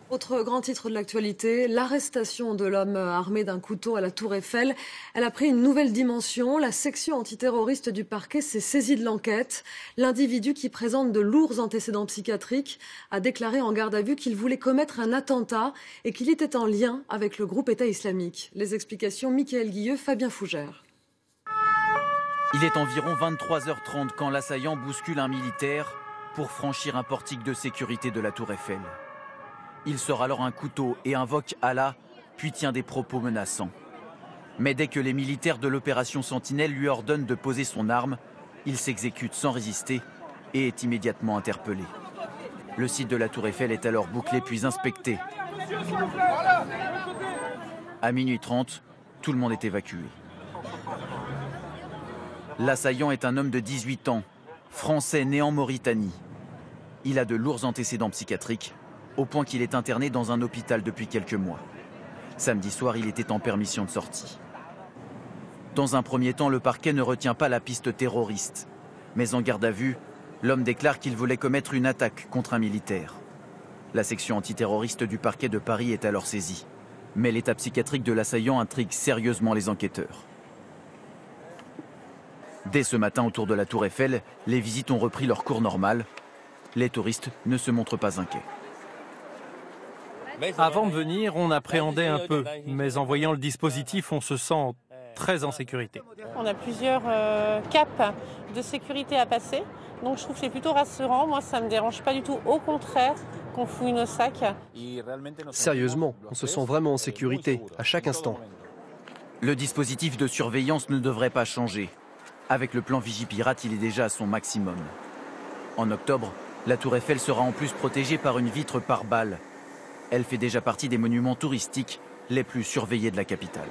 Autre grand titre de l'actualité, l'arrestation de l'homme armé d'un couteau à la Tour Eiffel. Elle a pris une nouvelle dimension. La section antiterroriste du parquet s'est saisie de l'enquête. L'individu, qui présente de lourds antécédents psychiatriques, a déclaré en garde à vue qu'il voulait commettre un attentat et qu'il était en lien avec le groupe État islamique. Les explications, Mickaël Guilleux, Fabien Fougère. Il est environ 23h30 quand l'assaillant bouscule un militaire pour franchir un portique de sécurité de la Tour Eiffel. Il sort alors un couteau et invoque Allah, puis tient des propos menaçants. Mais dès que les militaires de l'opération Sentinelle lui ordonnent de poser son arme, il s'exécute sans résister et est immédiatement interpellé. Le site de la Tour Eiffel est alors bouclé puis inspecté. À minuit 30, tout le monde est évacué. L'assaillant est un homme de 18 ans, français né en Mauritanie. Il a de lourds antécédents psychiatriques, au point qu'il est interné dans un hôpital depuis quelques mois. Samedi soir, il était en permission de sortie. Dans un premier temps, le parquet ne retient pas la piste terroriste. Mais en garde à vue, l'homme déclare qu'il voulait commettre une attaque contre un militaire. La section antiterroriste du parquet de Paris est alors saisie. Mais l'état psychiatrique de l'assaillant intrigue sérieusement les enquêteurs. Dès ce matin, autour de la Tour Eiffel, les visites ont repris leur cours normal. Les touristes ne se montrent pas inquiets. Avant de venir, on appréhendait un peu, mais en voyant le dispositif, on se sent très en sécurité. On a plusieurs caps de sécurité à passer, donc je trouve que c'est plutôt rassurant. Moi, ça ne me dérange pas du tout, au contraire, qu'on fouille nos sacs. Sérieusement, on se sent vraiment en sécurité, à chaque instant. Le dispositif de surveillance ne devrait pas changer. Avec le plan Vigipirate, il est déjà à son maximum. En octobre, la Tour Eiffel sera en plus protégée par une vitre pare-balles. Elle fait déjà partie des monuments touristiques les plus surveillés de la capitale.